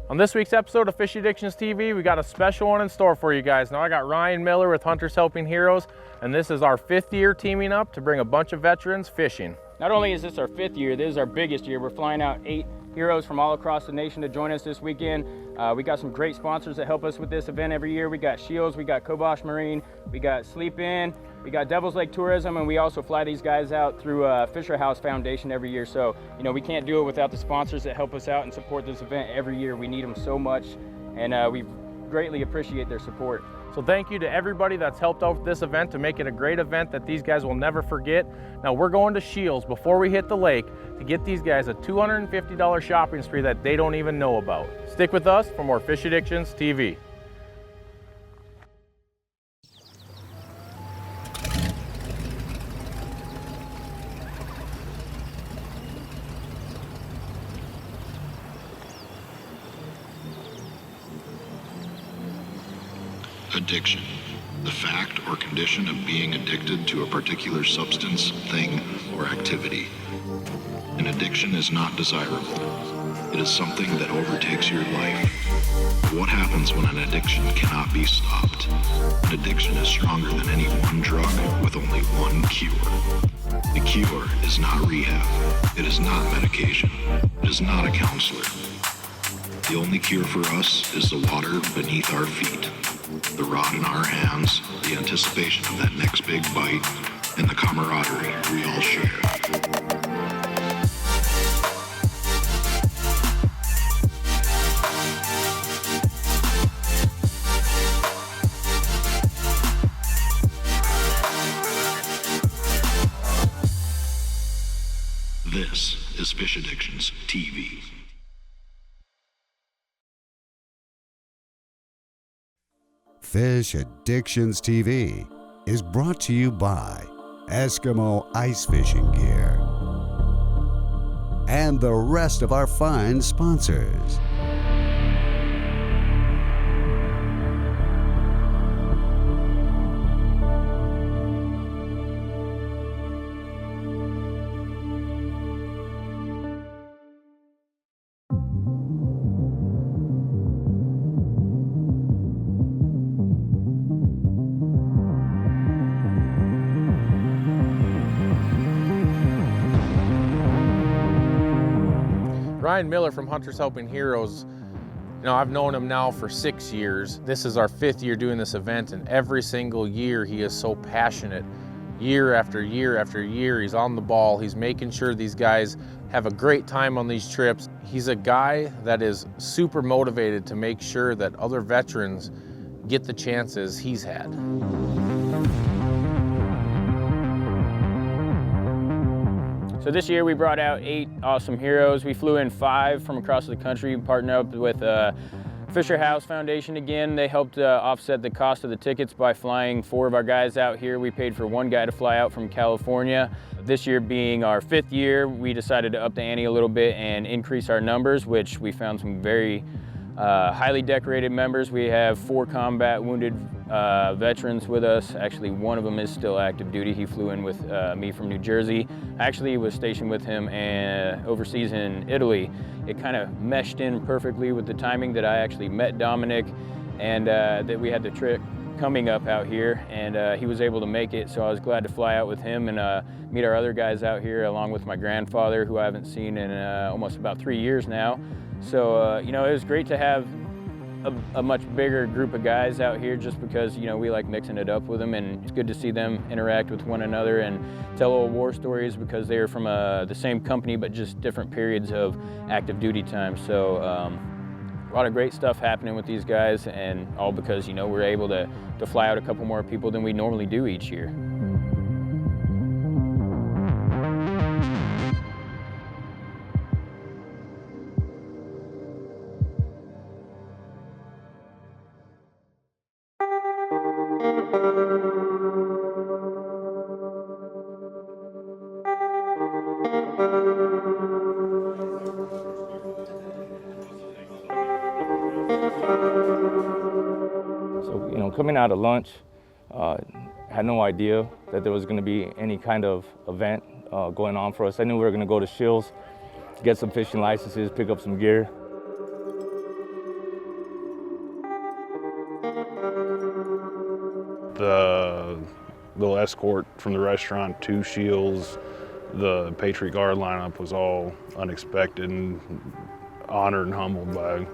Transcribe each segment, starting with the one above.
On this week's episode of Fish Addictions TV, we got a special one in store for you guys. Now I got Ryan Miller with Hunters Helping Heroes, and this is our 5th year teaming up to bring a bunch of veterans fishing. Not only is this our 5th year, this is our biggest year. We're flying out 8 heroes from all across the nation to join us this weekend. We got some great sponsors that help us with this event every year. We got Shields, we got Kobosh Marine, we got Sleep In, we got Devil's Lake Tourism, and we also fly these guys out through Fisher House Foundation every year. So, you know, we can't do it without the sponsors that help us out and support this event every year. We need them so much, and we greatly appreciate their support. So thank you to everybody that's helped out with this event to make it a great event that these guys will never forget. Now we're going to Shields before we hit the lake to get these guys a $250 shopping spree that they don't even know about. Stick with us for more Fish Addictions TV. Addiction, the fact or condition of being addicted to a particular substance, thing, or activity. An addiction is not desirable. It is something that overtakes your life. What happens when an addiction cannot be stopped? An addiction is stronger than any one drug with only one cure. The cure is not rehab. It is not medication. It is not a counselor. The only cure for us is the water beneath our feet, the rod in our hands, the anticipation of that next big bite, and the camaraderie we all share. This is Fish Addictions TV. Fish Addictions TV is brought to you by Eskimo Ice Fishing Gear and the rest of our fine sponsors. Ryan Miller from Hunters Helping Heroes, you know, I've known him now for 6 years. This is our 5th year doing this event, and every single year he is so passionate. Year after year after year, he's on the ball. He's making sure these guys have a great time on these trips. He's a guy that is super motivated to make sure that other veterans get the chances he's had. So this year we brought out 8 awesome heroes. We flew in 5 from across the country, partnered up with Fisher House Foundation again. They helped offset the cost of the tickets by flying 4 of our guys out here. We paid for 1 guy to fly out from California. This year being our 5th year, we decided to up the ante a little bit and increase our numbers, which we found some very highly decorated members. We have 4 combat wounded veterans with us. Actually, one of them is still active duty. He flew in with me from New Jersey. Actually, was stationed with him overseas in Italy. It kind of meshed in perfectly with the timing that I actually met Dominic, and that we had the trip coming up out here, and he was able to make it, so I was glad to fly out with him and meet our other guys out here, along with my grandfather, who I haven't seen in almost about 3 years now. So, you know, it was great to have a much bigger group of guys out here, just because, you know, we like mixing it up with them, and it's good to see them interact with one another and tell little war stories, because they are from the same company but just different periods of active duty time. So a lot of great stuff happening with these guys, and all because, you know, we're able to fly out a couple more people than we normally do each year. So, you know, coming out of lunch, had no idea that there was going to be any kind of event going on for us. I knew we were going to go to Shields, get some fishing licenses, pick up some gear. little escort from the restaurant to Shields. The Patriot Guard lineup was all unexpected, and honored and humbled by.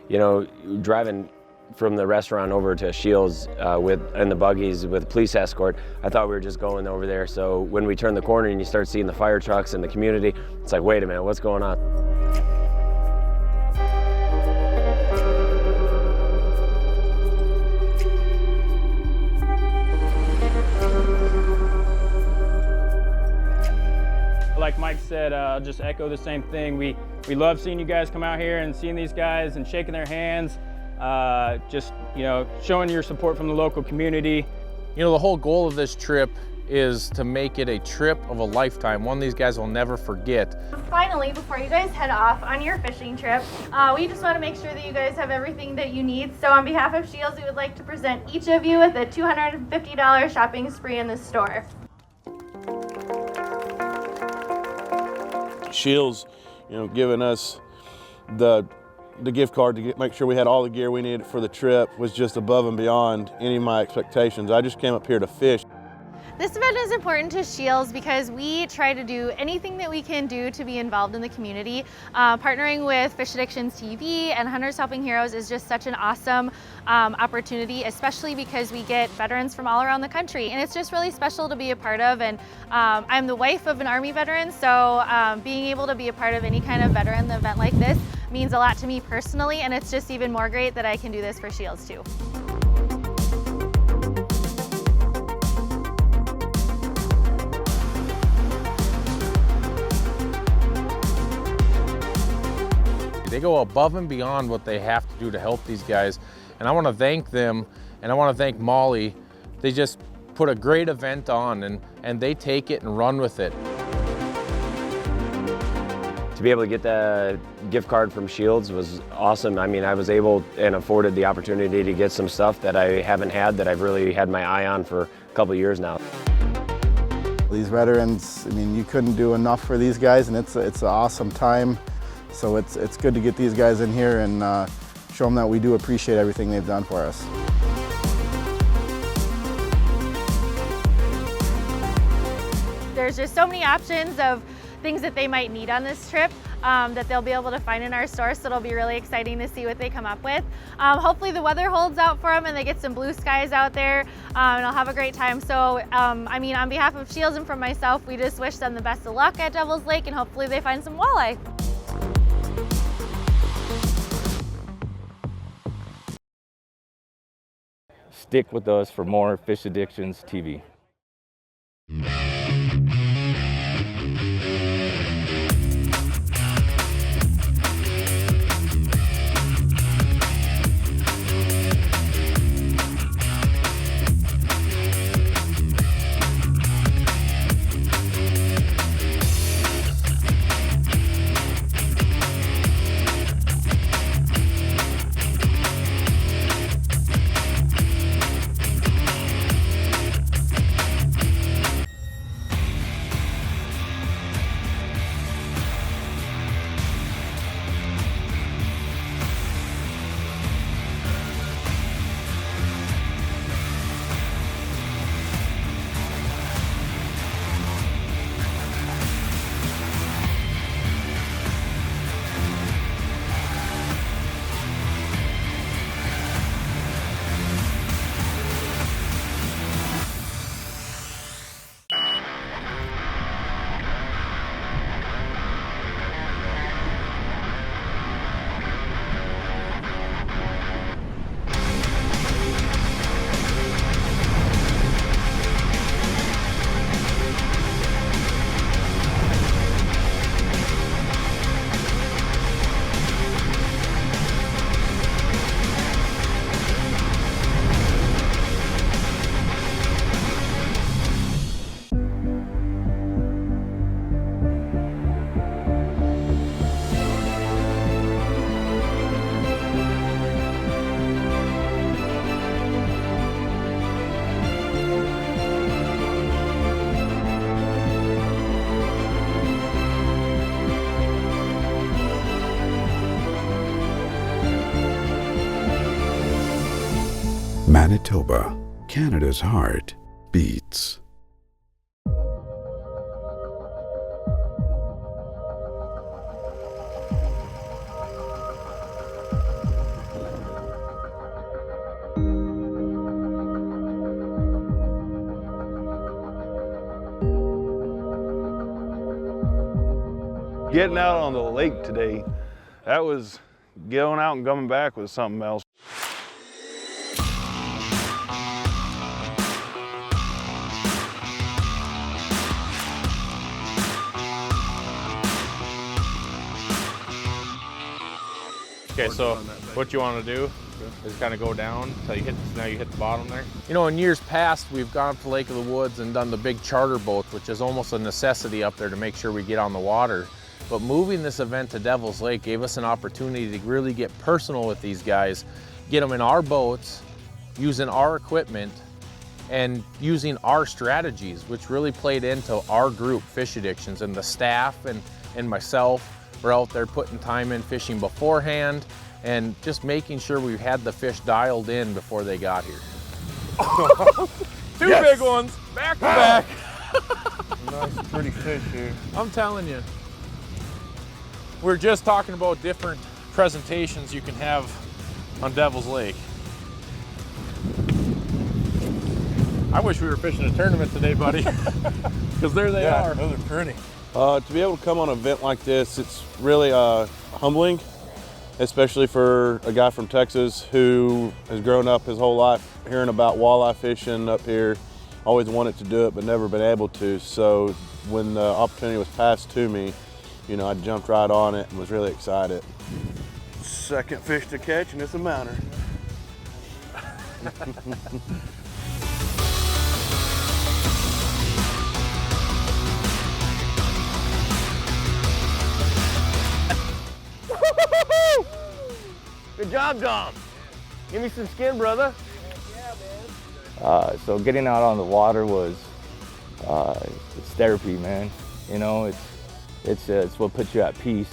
You know, driving from the restaurant over to Shields in the buggies with police escort, I thought we were just going over there. So when we turn the corner and you start seeing the fire trucks and the community, it's like, wait a minute, what's going on? Like Mike said, I'll just echo the same thing. We love seeing you guys come out here and seeing these guys and shaking their hands. Just, you know, showing your support from the local community. You know, the whole goal of this trip is to make it a trip of a lifetime, one these guys will never forget. Finally, before you guys head off on your fishing trip, we just want to make sure that you guys have everything that you need. So on behalf of Shields, we would like to present each of you with a $250 shopping spree in the store. Shields, you know, giving us the gift card to make sure we had all the gear we needed for the trip was just above and beyond any of my expectations. I just came up here to fish. This event is important to Shields because we try to do anything that we can do to be involved in the community. Partnering with Fish Addictions TV and Hunters Helping Heroes is just such an awesome opportunity, especially because we get veterans from all around the country, and it's just really special to be a part of. And I'm the wife of an Army veteran, so being able to be a part of any kind of veteran event like this means a lot to me personally, and it's just even more great that I can do this for Shields too. They go above and beyond what they have to do to help these guys. And I want to thank them, and I want to thank Molly. They just put a great event on, and they take it and run with it. To be able to get the gift card from Shields was awesome. I mean, I was able and afforded the opportunity to get some stuff that I haven't had, that I've really had my eye on for a couple of years now. These veterans, I mean, you couldn't do enough for these guys, and it's an awesome time. So it's good to get these guys in here and show them that we do appreciate everything they've done for us. There's just so many options of things that they might need on this trip that they'll be able to find in our store, so it'll be really exciting to see what they come up with. Hopefully the weather holds out for them and they get some blue skies out there, and I'll have a great time. So I mean, on behalf of Shields and from myself, we just wish them the best of luck at Devil's Lake, and hopefully they find some walleye. Stick with us for more Fish Addictions TV. Manitoba, Canada's heart beats. Getting out on the lake today, that was going out and coming back was something else. Okay, so what you want to do is kind of go down until you hit, now you hit the bottom there. You know, in years past, we've gone to Lake of the Woods and done the big charter boats, which is almost a necessity up there to make sure we get on the water. But moving this event to Devil's Lake gave us an opportunity to really get personal with these guys, get them in our boats, using our equipment, and using our strategies, which really played into our group, Fish Addictions, and the staff and myself were out there putting time in fishing beforehand and just making sure we had the fish dialed in before they got here. Two big ones, back to back. Nice, pretty fish here. I'm telling you. We're just talking about different presentations you can have on Devil's Lake. I wish we were fishing a tournament today, buddy, because there they are. Those are pretty. To be able to come on an event like this, it's really humbling, especially for a guy from Texas who has grown up his whole life hearing about walleye fishing up here, always wanted to do it but never been able to. So when the opportunity was passed to me, you know, I jumped right on it and was really excited. Second fish to catch, and it's a mounter. Good job, Dom. Give me some skin, brother. So getting out on the water was, it's therapy, man. You know, it's what puts you at peace.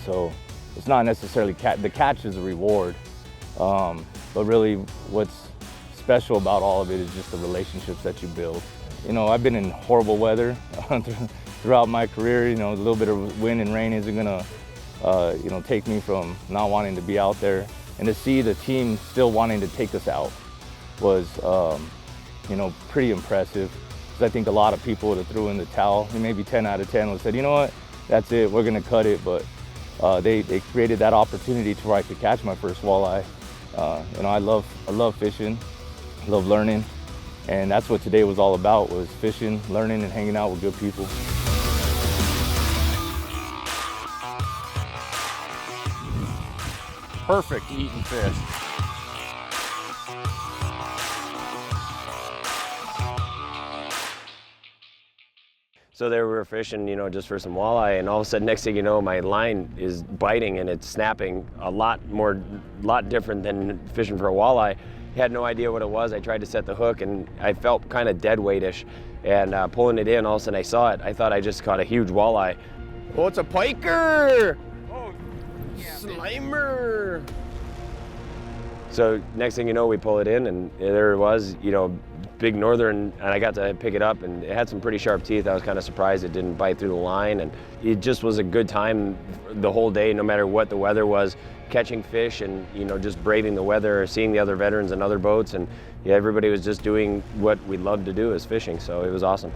So it's not necessarily the catch is a reward, but really what's special about all of it is just the relationships that you build. You know, I've been in horrible weather throughout my career. You know, a little bit of wind and rain isn't gonna, you know, take me from not wanting to be out there. And to see the team still wanting to take us out was, you know, pretty impressive. Because I think a lot of people would have threw in the towel. And maybe 10 out of 10 would have said, you know what, that's it, we're gonna cut it. But they created that opportunity to where I could catch my first walleye. You know, I love fishing, I love learning. And that's what today was all about, was fishing, learning, and hanging out with good people. Perfect eating fish. So there we were fishing, you know, just for some walleye, and all of a sudden, next thing you know, my line is biting and it's snapping a lot different than fishing for a walleye. Had no idea what it was. I tried to set the hook and I felt kind of dead weightish, and pulling it in, all of a sudden I saw it. I thought I just caught a huge walleye. Oh, it's a piker! Oh, yeah, Slimer! So next thing you know, we pull it in, and there it was, you know, big northern, and I got to pick it up, and it had some pretty sharp teeth. I was kind of surprised it didn't bite through the line, and it just was a good time the whole day, no matter what the weather was, catching fish and, you know, just braving the weather, seeing the other veterans and other boats, and yeah, everybody was just doing what we love to do, is fishing, so it was awesome.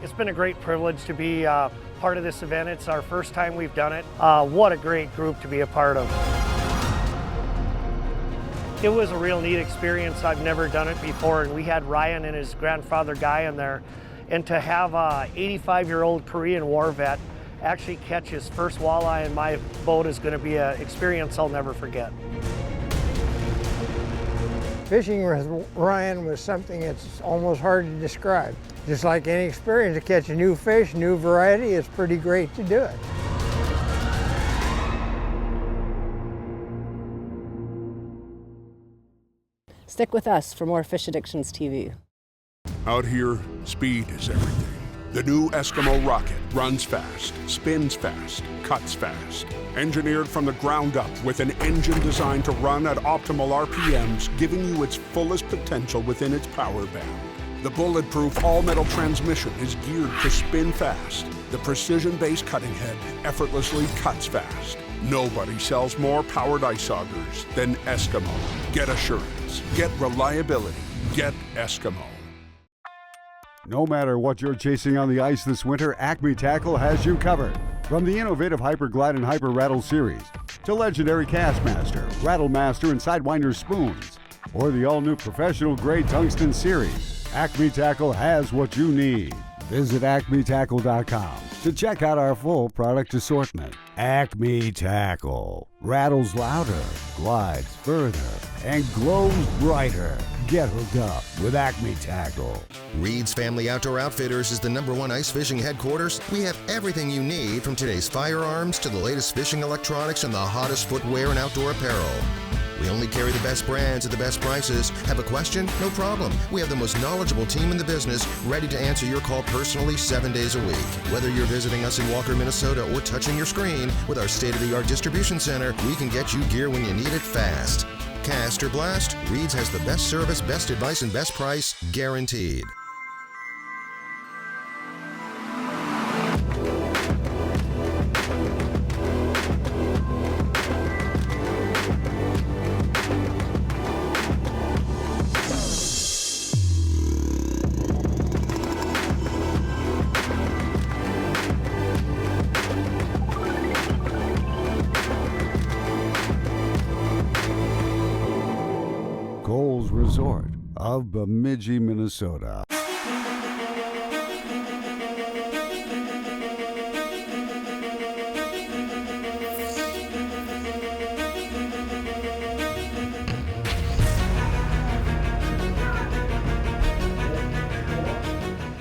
It's been a great privilege to be part of this event. It's our first time we've done it. What a great group to be a part of. It was a real neat experience. I've never done it before, and we had Ryan and his grandfather Guy in there, and to have a 85-year-old Korean War vet actually catch his first walleye in my boat is going to be an experience I'll never forget. Fishing with Ryan was something that's almost hard to describe. Just like any experience, to catch a new fish, new variety, it's pretty great to do it. Stick with us for more Fish Addictions TV. Out here, speed is everything. The new Eskimo rocket runs fast, spins fast, cuts fast. Engineered from the ground up with an engine designed to run at optimal RPMs, giving you its fullest potential within its power band. The bulletproof all-metal transmission is geared to spin fast. The precision-based cutting head effortlessly cuts fast. Nobody sells more powered ice augers than Eskimo. Get assurance, get reliability, get Eskimo. No matter what you're chasing on the ice this winter, Acme Tackle has you covered. From the innovative Hyper Glide and Hyper Rattle series to legendary Castmaster, Rattle Master, and Sidewinder spoons, or the all-new professional grade tungsten series, Acme Tackle has what you need. Visit acmetackle.com to check out our full product assortment. Acme Tackle rattles louder, glides further, and glows brighter. Get hooked up with Acme Tackle. Reed's Family Outdoor Outfitters is the #1 ice fishing headquarters. We have everything you need, from today's firearms to the latest fishing electronics and the hottest footwear and outdoor apparel. We only carry the best brands at the best prices. Have a question? No problem. We have the most knowledgeable team in the business, ready to answer your call personally 7 days a week. Whether you're visiting us in Walker, Minnesota, or touching your screen, with our state-of-the-art distribution center, we can get you gear when you need it fast. Cast or blast, Reed's has the best service, best advice, and best price, guaranteed. Cole's Resort of Bemidji, Minnesota.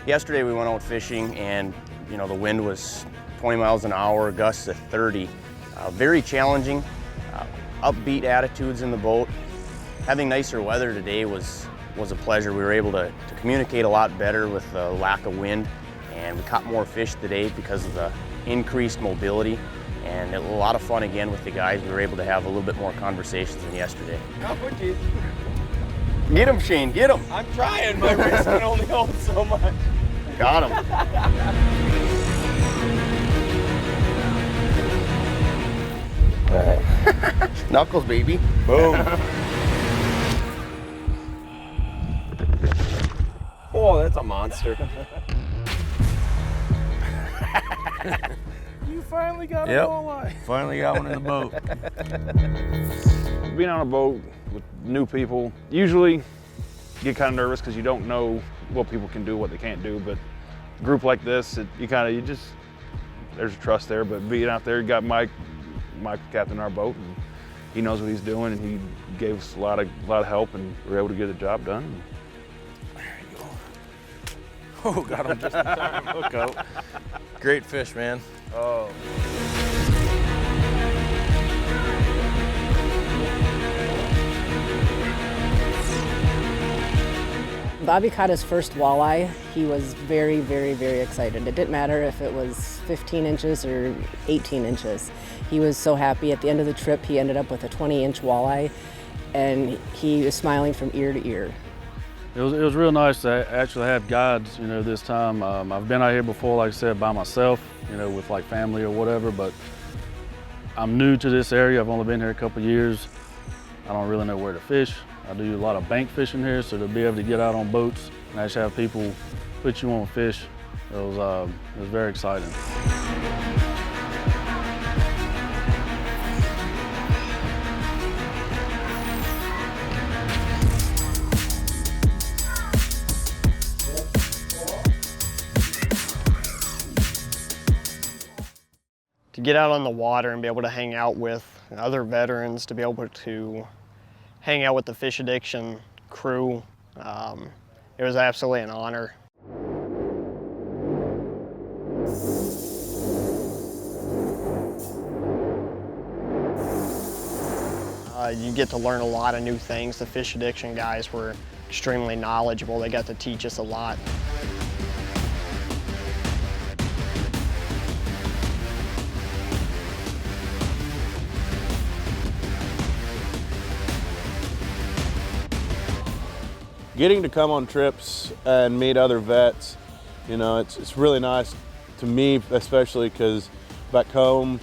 Yesterday we went out fishing, and the wind was 20 miles an hour, gusts of 30. Very challenging, upbeat attitudes in the boat. Having nicer weather today was a pleasure. We were able to communicate a lot better with the lack of wind, and we caught more fish today because of the increased mobility, and a lot of fun again with the guys. We were able to have a little bit more conversations than yesterday. Get him, Shane, get him. I'm trying, my wrist can only hold so much. Got him. All right. Knuckles, baby. Boom. Oh, that's a monster. You finally got a Yep. walleye. Finally got one in the boat. Being on a boat with new people, usually you get kind of nervous because you don't know what people can do, what they can't do. But a group like this, there's trust there. But being out there, you got Mike captain our boat, and he knows what he's doing, and he gave us a lot of help, and we were able to get the job done. Oh, got him just in time. Hook out. Great fish, man. Oh. Bobby caught his first walleye. He was very, very, very excited. It didn't matter if it was 15 inches or 18 inches. He was so happy. At the end of the trip, he ended up with a 20-inch walleye, and he was smiling from ear to ear. It was real nice to actually have guides, this time. I've been out here before, like I said, by myself, with like family or whatever, but I'm new to this area. I've only been here a couple years. I don't really know where to fish. I do a lot of bank fishing here, so to be able to get out on boats and actually have people put you on fish, it was very exciting. To get out on the water and be able to hang out with other veterans, to be able to hang out with the Fish Addiction crew, it was absolutely an honor. You get to learn a lot of new things. The fish addiction guys were extremely knowledgeable. They got to teach us a lot. Getting to come on trips and meet other vets, you know, it's really nice to me, especially because back home,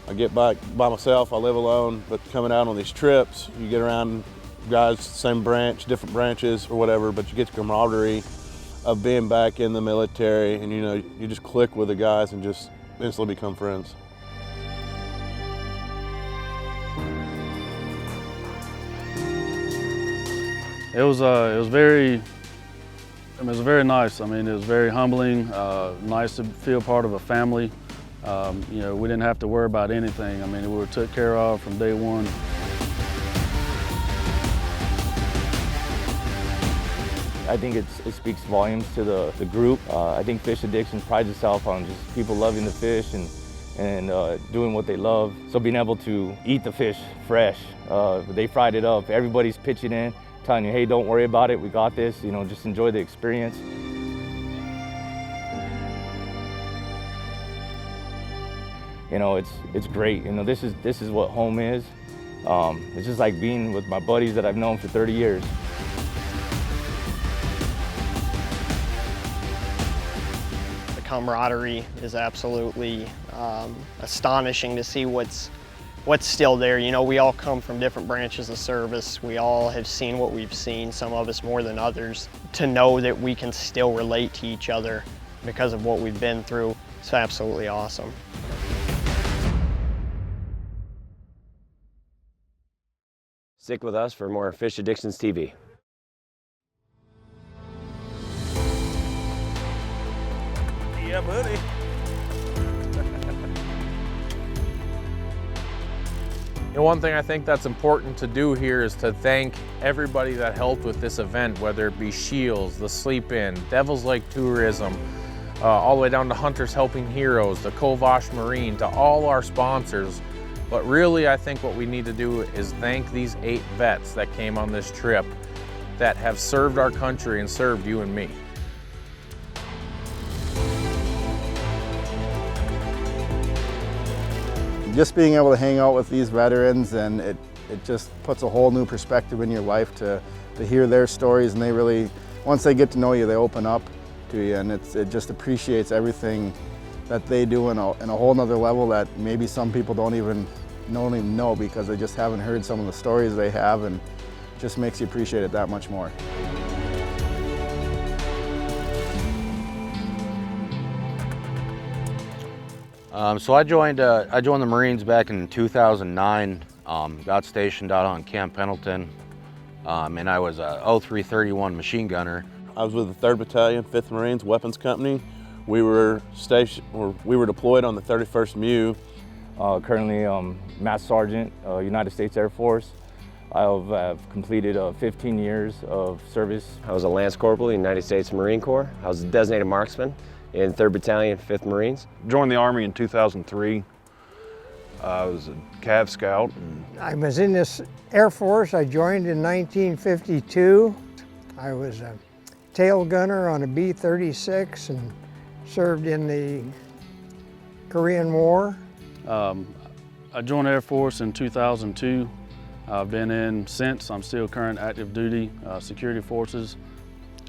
I get back by myself, I live alone, but coming out on these trips, you get around guys, same branch, different branches or whatever, but you get the camaraderie of being back in the military, and you know, you just click with the guys and just instantly become friends. It was very nice. I mean, it was very humbling, nice to feel part of a family. You know, we didn't have to worry about anything. I mean, we were took care of from day one. I think it speaks volumes to the group. I think Fish Addiction prides itself on just people loving the fish and doing what they love. So being able to eat the fish fresh, they fried it up. Everybody's pitching in, telling you, hey, don't worry about it, we got this, you know, just enjoy the experience. You know, it's great. You know, this is what home is. It's just like being with my buddies that I've known for 30 years. The camaraderie is absolutely astonishing to see what's still there. You know, we all come from different branches of service. We all have seen what we've seen, some of us more than others. To know that we can still relate to each other because of what we've been through, it's absolutely awesome. Stick with us for more Fish Addictions TV. Yeah, buddy. You know, one thing I think that's important to do here is to thank everybody that helped with this event, whether it be Shields, the Sleep Inn, Devil's Lake Tourism, all the way down to Hunters Helping Heroes, the Kovash Marine, to all our sponsors. But really, I think what we need to do is thank these 8 vets that came on this trip that have served our country and served you and me. Just being able to hang out with these veterans, and it just puts a whole new perspective in your life to hear their stories, and they really, once they get to know you, they open up to you, and it just appreciates everything that they do in a whole nother level that maybe some people don't even know because they just haven't heard some of the stories they have, and just makes you appreciate it that much more. So I joined the Marines back in 2009. Got stationed out on Camp Pendleton, and I was a 0331 machine gunner. I was with the 3rd Battalion, 5th Marines Weapons Company. We were deployed on the 31st MEU. Currently Master Sergeant, United States Air Force. I have completed 15 years of service. I was a Lance Corporal in the United States Marine Corps. I was a designated marksman in 3rd Battalion, 5th Marines. Joined the Army in 2003. I was a Cav Scout. I was in this Air Force. I joined in 1952. I was a tail gunner on a B-36 and served in the Korean War. I joined Air Force in 2002. I've been in since. I'm still current active duty security forces.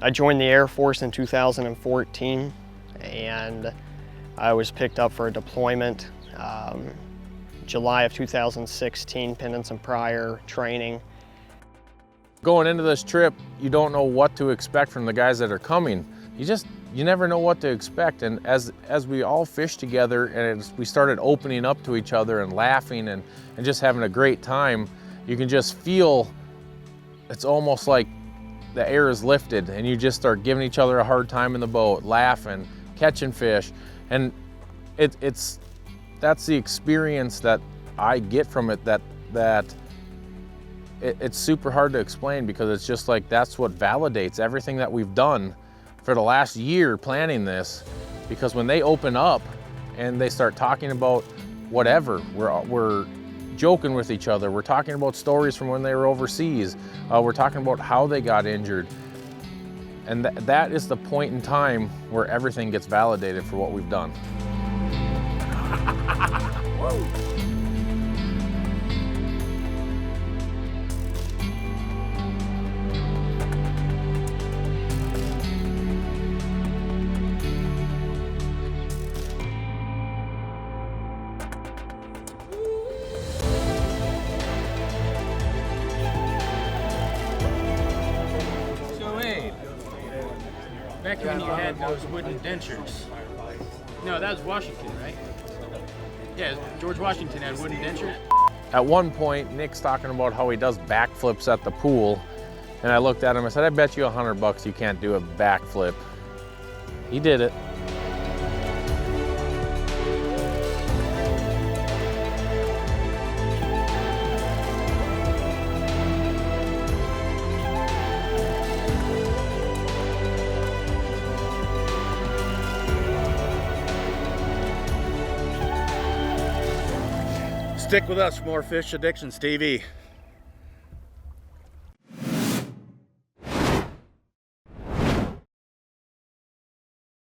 I joined the Air Force in 2014, and I was picked up for a deployment July of 2016, pending some prior training. Going into this trip, you don't know what to expect from the guys that are coming. You never know what to expect, and as we all fished together and we started opening up to each other and laughing and just having a great time, you can just feel, it's almost like the air is lifted and you just start giving each other a hard time in the boat, laughing, catching fish, and that's the experience that I get from it, it's super hard to explain, because it's just like that's what validates everything that we've done for the last year planning this. Because when they open up and they start talking about whatever, we're joking with each other. We're talking about stories from when they were overseas. We're talking about how they got injured. And that is the point in time where everything gets validated for what we've done. Back when you had those wooden dentures. No, that was Washington, right? Yeah, George Washington had wooden dentures. At one point, Nick's talking about how he does backflips at the pool. And I looked at him, I said, I bet you $100 you can't do a backflip. He did it. Stick with us for more Fish Addictions TV.